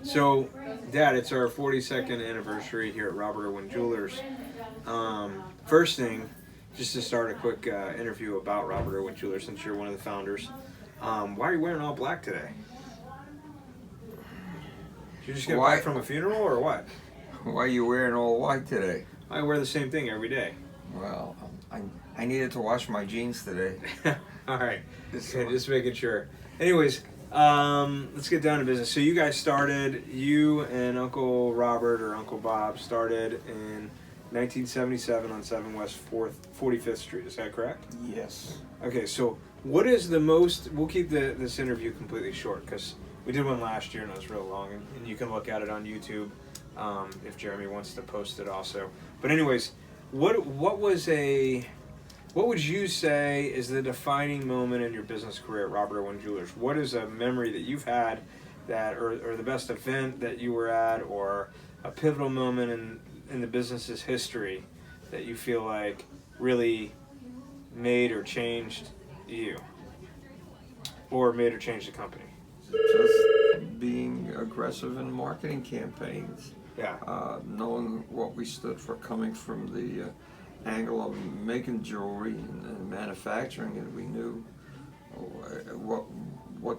So, Dad, it's our 42nd anniversary here at Robert Irwin Jewelers. First thing, just to start a quick interview about Robert Irwin Jewelers, since you're one of the founders. Why are you wearing all black today? Did you just get back from a funeral or what? Why are you wearing all white today? I wear the same thing every day. Well, I needed to wash my jeans today. All right, just making sure. Anyways, let's get down to business. So you guys started, you and Uncle Robert or Uncle Bob started in 1977 on 7 West 45th Street. Is that correct? Yes. Okay, so what is the most, we'll keep this interview completely short because we did one last year and it was real long, and you can look at it on YouTube if Jeremy wants to post it also. But anyways, what would you say is the defining moment in your business career at Robert Irwin Jewelers? What is a memory that you've had that, or the best event that you were at, or a pivotal moment in the business's history that you feel like really made or changed you, or made or changed the company? Just being aggressive in marketing campaigns. Yeah. Knowing what we stood for, coming from the angle of making jewelry and manufacturing it, we knew what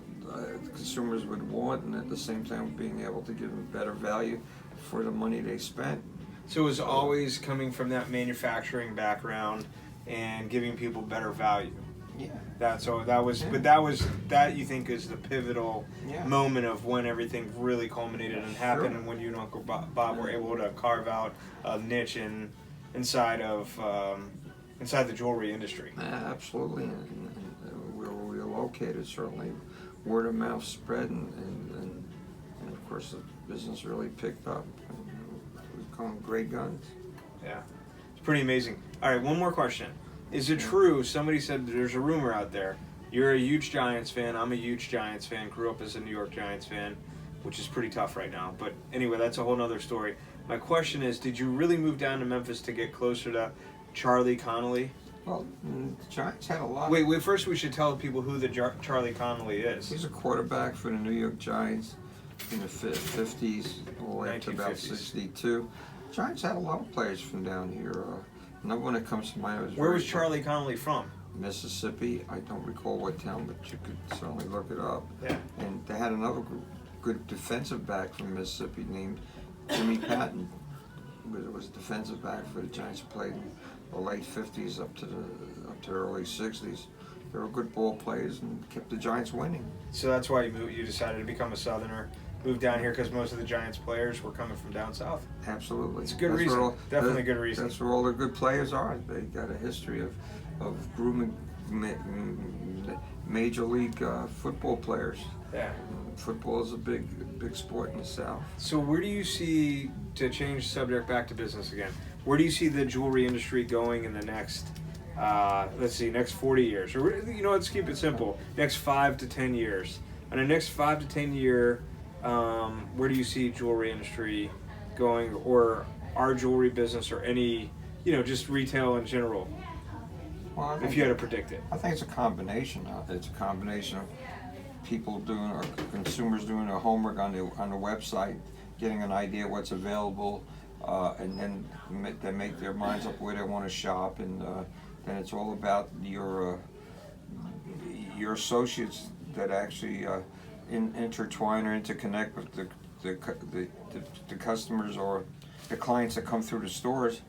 consumers would want, and at the same time being able to give them better value for the money they spent. So it was always coming from that manufacturing background and giving people better value. Yeah. That you think is the pivotal Yeah. moment of when everything really culminated and happened, Sure. and when you and Uncle Bob were able to carve out a niche inside the jewelry industry. Absolutely, and where we were located, certainly word of mouth spread, and of course the business really picked up. We've come great guns. Yeah, it's pretty amazing. All right, one more question. Is it true, somebody said there's a rumor out there, you're a huge Giants fan, I'm a huge Giants fan, grew up as a New York Giants fan, which is pretty tough right now. But anyway, that's a whole nother story. My question is, did you really move down to Memphis to get closer to Charlie Connolly? Well, the Giants had a lot. Wait, first we should tell people who the Charlie Connolly is. He's a quarterback for the New York Giants in the 50s, all the way up to about 1950s. 62. Giants had a lot of players from down here. Another one that comes to mind Where was Charlie Connolly from? Mississippi. I don't recall what town, but you could certainly look it up. Yeah. And they had another good defensive back from Mississippi named Jimmy Patton. It was a defensive back for the Giants. Played in the late 50s up to the early 60s. They were good ball players and kept the Giants winning. So that's why you decided to become a Southerner, moved down here because most of the Giants players were coming from down south. Absolutely. It's a good reason. Definitely a good reason. That's where all the good players are. They got a history of grooming major league football players. Yeah. Football is a big sport in the South. So where do you see, to change the subject back to business again, where do you see the jewelry industry going in the next, next 40 years? Or, let's keep it simple. Next 5 to 10 years. In the next 5 to 10 year, where do you see jewelry industry going, or our jewelry business, or any, just retail in general, Well, if you had to predict it? I think it's a combination. It's a combination of people doing, or consumers doing their homework on the website, getting an idea what's available, and then they make their minds up where they want to shop, and then it's all about your associates that actually intertwine or interconnect with the customers or the clients that come through the stores.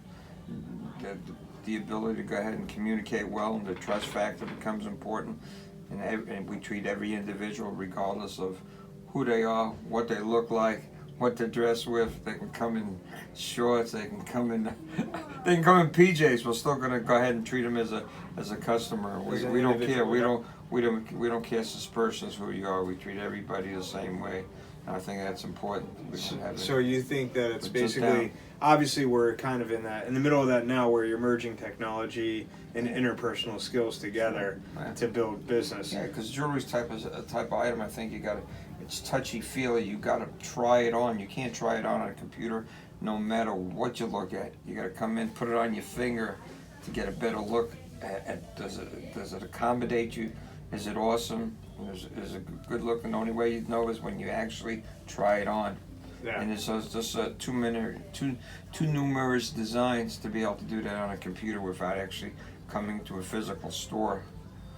The ability to go ahead and communicate well, and the trust factor becomes important. And we treat every individual regardless of who they are, what they look like, what they're dressed with. They can come in shorts, they can come in PJs. We're still going to go ahead and treat them as a customer. We don't care. We don't care suspicious who you are. We treat everybody the same way. And I think that's important. So you think that it's basically, obviously we're kind of in the middle of that now, where you're merging technology and interpersonal skills together to build business. Yeah, because jewelry's type of item, I think it's touchy-feely. You got to try it on. You can't try it on a computer no matter what you look at. You got to come in, put it on your finger to get a better look at does it accommodate you? Is it awesome? is a good look, and the only way you know is when you actually try it on. Yeah. And it's just too numerous designs to be able to do that on a computer without actually coming to a physical store.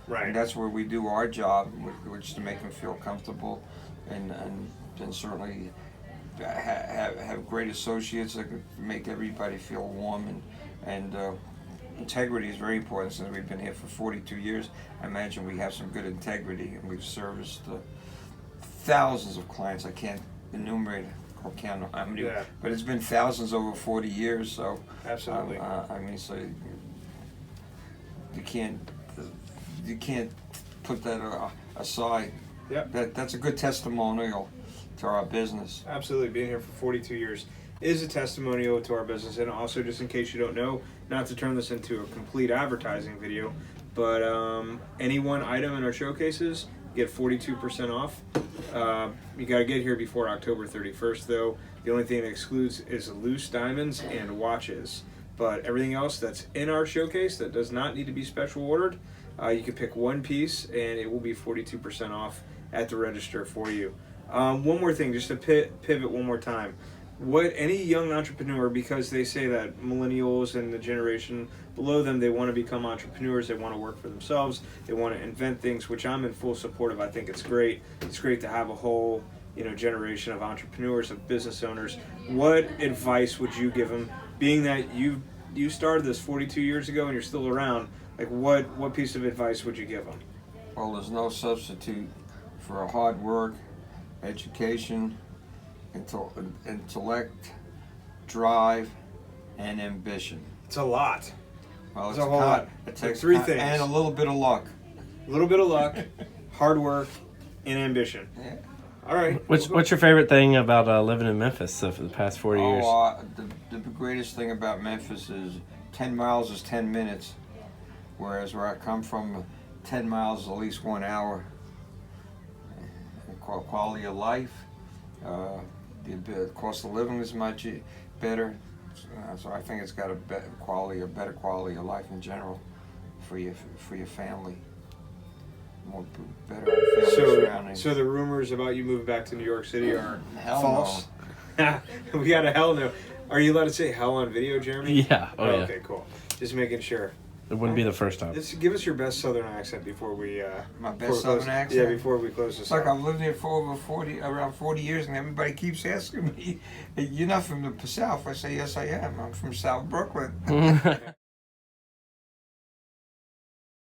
Right. And that's where we do our job, which is to make them feel comfortable, and certainly have great associates that make everybody feel warm, and integrity is very important. Since we've been here for 42 years, I imagine we have some good integrity, and we've serviced thousands of clients. I can't enumerate or count how many, Yeah. but it's been thousands over 40 years. So Absolutely. I mean, so you can't put that aside. Yep. That's a good testimonial to our business. Absolutely. Being here for 42 years is a testimonial to our business. And also, just in case you don't know, not to turn this into a complete advertising video, but any one item in our showcases, you get 42% off. You got to get here before October 31st, though. The only thing that excludes is loose diamonds and watches. But everything else that's in our showcase that does not need to be special ordered, you can pick one piece and it will be 42% off at the register for you. One more thing, just to pivot one more time. What any young entrepreneur, because they say that millennials and the generation below them, they want to become entrepreneurs, they want to work for themselves, they want to invent things, which I'm in full support of. I think it's great. It's great to have a whole, generation of entrepreneurs, of business owners. What advice would you give them, being that you started this 42 years ago and you're still around? Like, what piece of advice would you give them? Well, there's no substitute for a hard work, education, intellect, drive, and ambition. It's a lot. Well, it's a whole lot. It takes three things. And a little bit of luck. A little bit of luck, hard work, and ambition. Yeah. All right. What's your favorite thing about living in Memphis for the past 4 years? The greatest thing about Memphis is 10 miles is 10 minutes, whereas where I come from, 10 miles is at least 1 hour. Quality of life, the cost of living is much better, so I think it's got a better quality of life in general for your family. Better family surroundings. So the rumors about you moving back to New York City are Hell false? No. We got a hell no. Are you allowed to say hell on video, Jeremy? Yeah. Oh, yeah. Okay, cool. Just making sure. It wouldn't be the first time. Just give us your best Southern accent before we. My best Southern accent? Yeah, before we close this. It's like I've lived here for around 40 years, and everybody keeps asking me, "You're not from the South?" I say, "Yes, I am. I'm from South Brooklyn."